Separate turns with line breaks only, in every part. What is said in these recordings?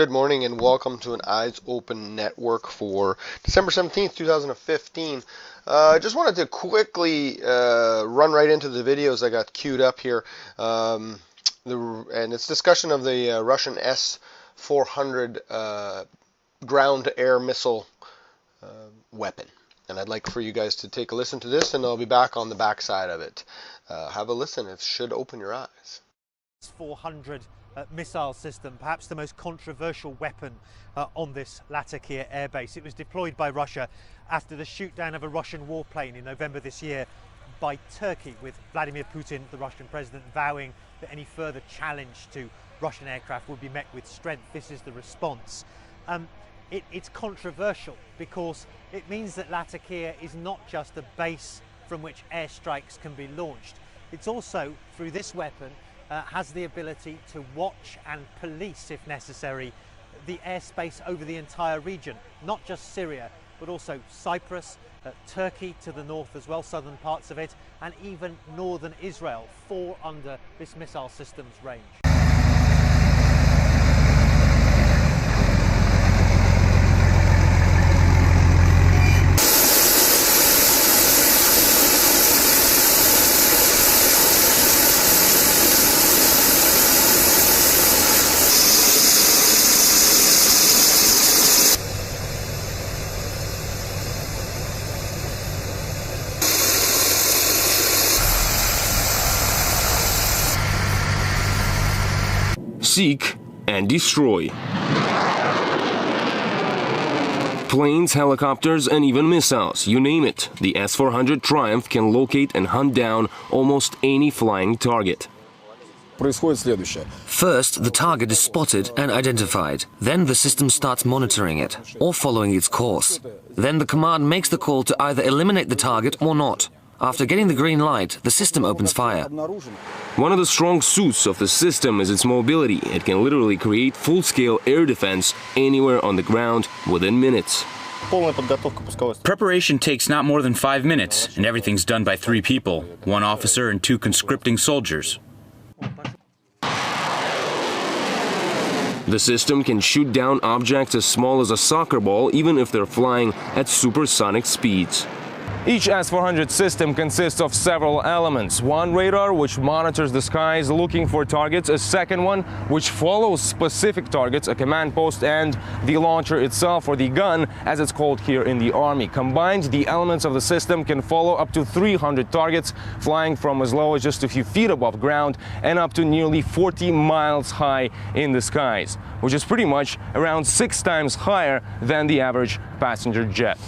good morning and welcome to an Eyes Open Network for December 17th, 2015. I just wanted to quickly run right into the videos I got queued up here. And it's discussion of the Russian S-400 ground-to-air missile weapon. And I'd like for you guys to take a listen to this, and I'll be back on the backside of it. Have a listen. It should open your eyes.
S-400 missile system, perhaps the most controversial weapon on this Latakia airbase. It was deployed by Russia after the shoot-down of a Russian warplane in November this year by Turkey, with Vladimir Putin, the Russian president, vowing that any further challenge to Russian aircraft would be met with strength. This is the response. It's controversial because it means that Latakia is not just a base from which airstrikes can be launched. It's also, through this weapon, has the ability to watch and police, if necessary, the airspace over the entire region, not just Syria, but also Cyprus, Turkey to the north as well, southern parts of it, and even northern Israel fall under this missile system's range.
Seek and destroy. Planes, helicopters, and even missiles, you name it. The S-400 Triumph can locate and hunt down almost any flying target.
First, the target is spotted and identified. Then the system starts monitoring it, or following its course. Then the command makes the call to either eliminate the target or not. After getting the green light, the system opens fire.
One of the strong suits of the system is its mobility. It can literally create full-scale air defense anywhere on the ground within minutes.
Preparation takes not more than 5 minutes, and everything's done by 3 people, 1 officer and 2 conscripting soldiers.
The system can shoot down objects as small as a soccer ball, even if they're flying at supersonic speeds.
Each S-400 system consists of several elements. One radar, which monitors the skies looking for targets, a second one, which follows specific targets, a command post, and the launcher itself, or the gun, as it's called here in the Army. Combined, the elements of the system can follow up to 300 targets, flying from as low as just a few feet above ground and up to nearly 40 miles high in the skies, which is pretty much around 6 times higher than the average passenger jet.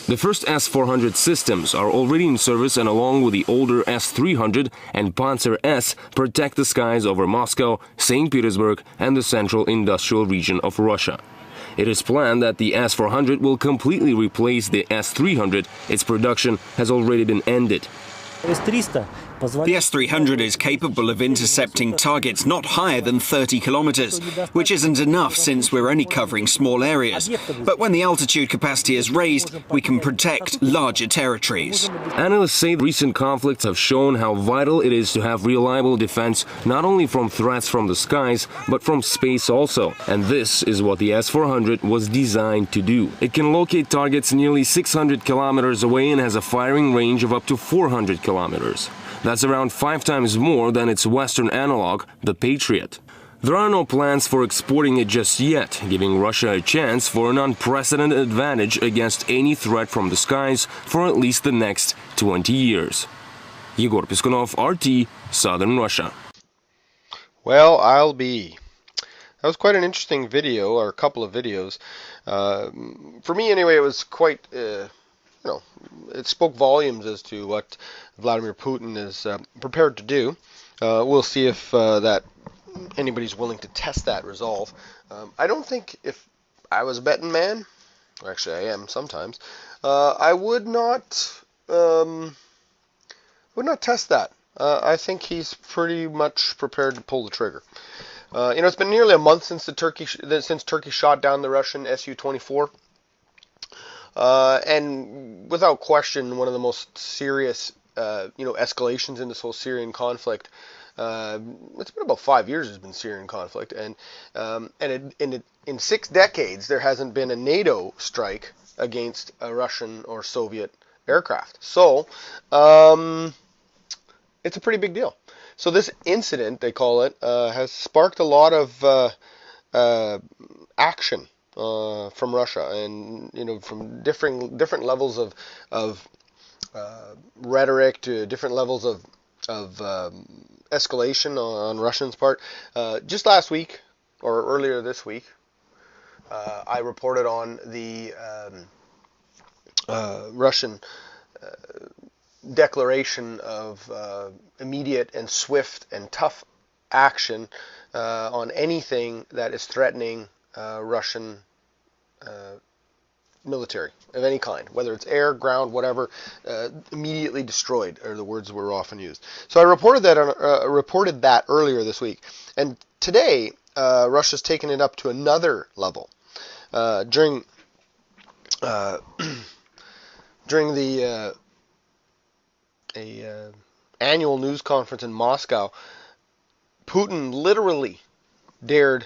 The first S-400 systems are already in service, and along with the older S-300 and Panzer S, protect the skies over Moscow, St. Petersburg, and the central industrial region of Russia. It is planned that the S-400 will completely replace the S-300. Its production has already been ended.
The S-300 is capable of intercepting targets not higher than 30 kilometers, which isn't enough since we're only covering small areas. But when the altitude capacity is raised, we can protect larger territories.
Analysts say recent conflicts have shown how vital it is to have reliable defense, not only from threats from the skies, but from space also. And this is what the S-400 was designed to do. It can locate targets nearly 600 kilometers away and has a firing range of up to 400 kilometers. That's around 5 times more than its Western analog, the Patriot. There are no plans for exporting it just yet, giving Russia a chance for an unprecedented advantage against any threat from the skies for at least the next 20 years. Yegor Piskunov, RT, Southern Russia.
Well, I'll be. That was quite an interesting video, or a couple of videos. For me, anyway, it was quite... it spoke volumes as to what Vladimir Putin is prepared to do. We'll see if that anybody's willing to test that resolve. I don't think if I was a betting man, actually I am sometimes, I would not test that. I think he's pretty much prepared to pull the trigger. It's been nearly a month since Turkey shot down the Russian Su-24. And without question, one of the most serious, escalations in this whole Syrian conflict It's been about 5 years. There's been Syrian conflict, and in 6 decades there hasn't been a NATO strike against a Russian or Soviet aircraft. So it's a pretty big deal. So this incident, they call it, has sparked a lot of action from Russia, and from different levels of rhetoric to different levels of escalation on Russians' part. Just last week, or earlier this week, I reported on the Russian declaration of immediate and swift and tough action on anything that is threatening Russian military of any kind, whether it's air, ground, whatever. Immediately destroyed are the words that were often used. So I reported that earlier this week, and today Russia's taken it up to another level. During the annual news conference in Moscow, Putin literally dared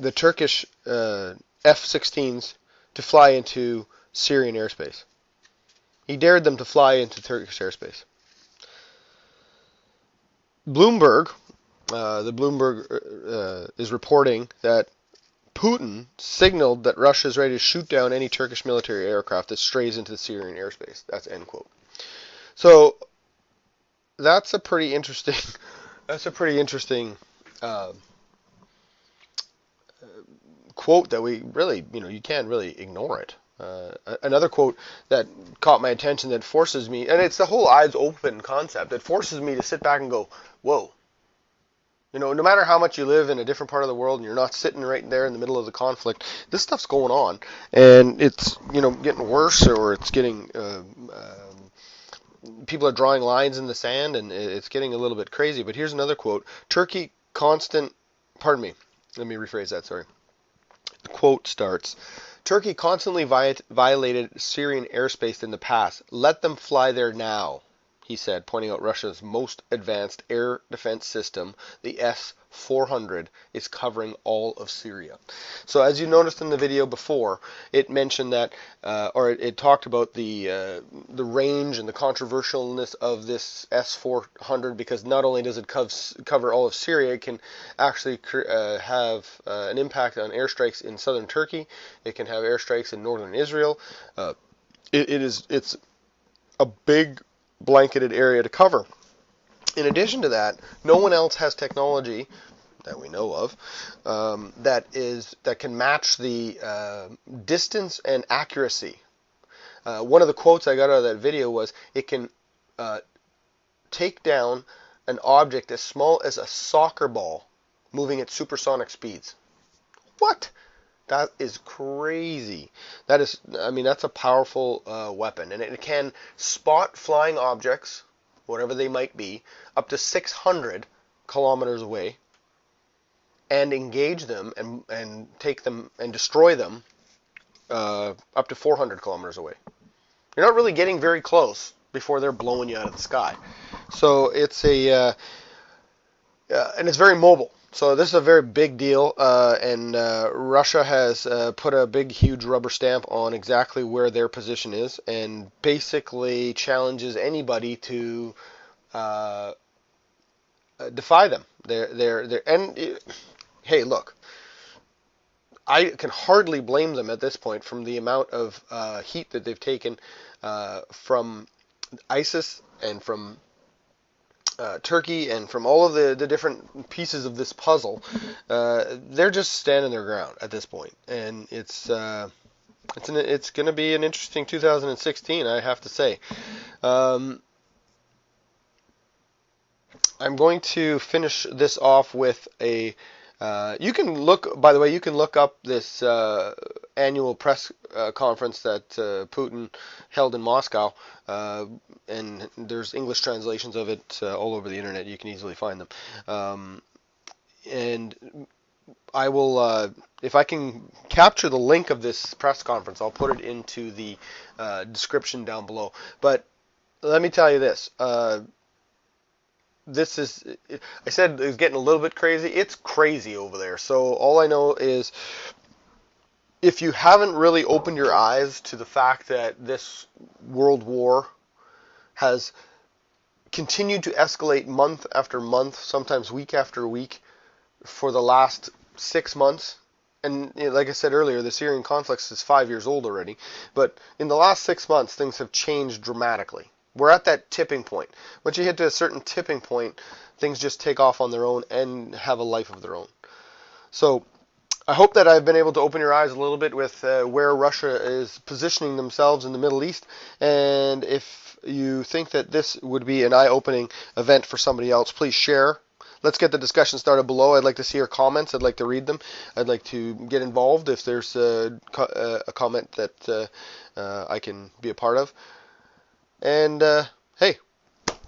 the Turkish F-16s to fly into Syrian airspace. He dared them to fly into Turkish airspace. Bloomberg, the Bloomberg is reporting that Putin signaled that Russia is ready to shoot down any Turkish military aircraft that strays into the Syrian airspace. That's end quote. So that's a pretty interesting. That's a pretty interesting quote that we really, you can't really ignore it. Another quote that caught my attention that forces me, and it's the whole eyes open concept, it forces me to sit back and go, whoa. No matter how much you live in a different part of the world and you're not sitting right there in the middle of the conflict, this stuff's going on, and it's, getting worse, or it's getting, people are drawing lines in the sand, and it's getting a little bit crazy. But here's another quote. Let me rephrase that, sorry. The quote starts, Turkey constantly violated Syrian airspace in the past. Let them fly there now, he said, pointing out Russia's most advanced air defense system, the S-400, is covering all of Syria. So as you noticed in the video before, it mentioned that, or it talked about the range and the controversialness of this S-400, because not only does it cover all of Syria, it can actually have an impact on airstrikes in southern Turkey. It can have airstrikes in northern Israel. It's a big blanketed area to cover. In addition to that, no one else has technology that we know of that can match the distance and accuracy. One of the quotes I got out of that video was, it can take down an object as small as a soccer ball moving at supersonic speeds. What? That is crazy. That's a powerful weapon, and it can spot flying objects, whatever they might be, up to 600 kilometers away, and engage them and take them and destroy them up to 400 kilometers away. You're not really getting very close before they're blowing you out of the sky. So it's and it's very mobile. So this is a very big deal, and Russia has put a big, huge rubber stamp on exactly where their position is, and basically challenges anybody to defy them. Hey, look, I can hardly blame them at this point from the amount of heat that they've taken from ISIS and from Turkey and from all of the different pieces of this puzzle. They're just standing their ground at this point, and it's going to be an interesting 2016, I have to say. I'm going to finish this off with a. You can look up this annual press conference that Putin held in Moscow, and there's English translations of it all over the internet. You can easily find them. And I will, if I can capture the link of this press conference, I'll put it into the description down below. But let me tell you this. This is, I said it was getting a little bit crazy. It's crazy over there. So all I know is, if you haven't really opened your eyes to the fact that this world war has continued to escalate month after month, sometimes week after week, for the last 6 months, and like I said earlier, the Syrian conflict is 5 years old already, but in the last 6 months, things have changed dramatically. We're at that tipping point. Once you hit to a certain tipping point, things just take off on their own and have a life of their own. So I hope that I've been able to open your eyes a little bit with where Russia is positioning themselves in the Middle East, and if you think that this would be an eye-opening event for somebody else, please share. Let's get the discussion started below. I'd like to see your comments. I'd like to read them. I'd like to get involved if there's a comment that I can be a part of. And hey,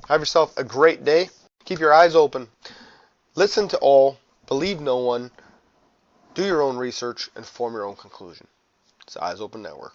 have yourself a great day. Keep your eyes open. Listen to all. Believe no one. Do your own research and form your own conclusion. It's the Eyes Open Network.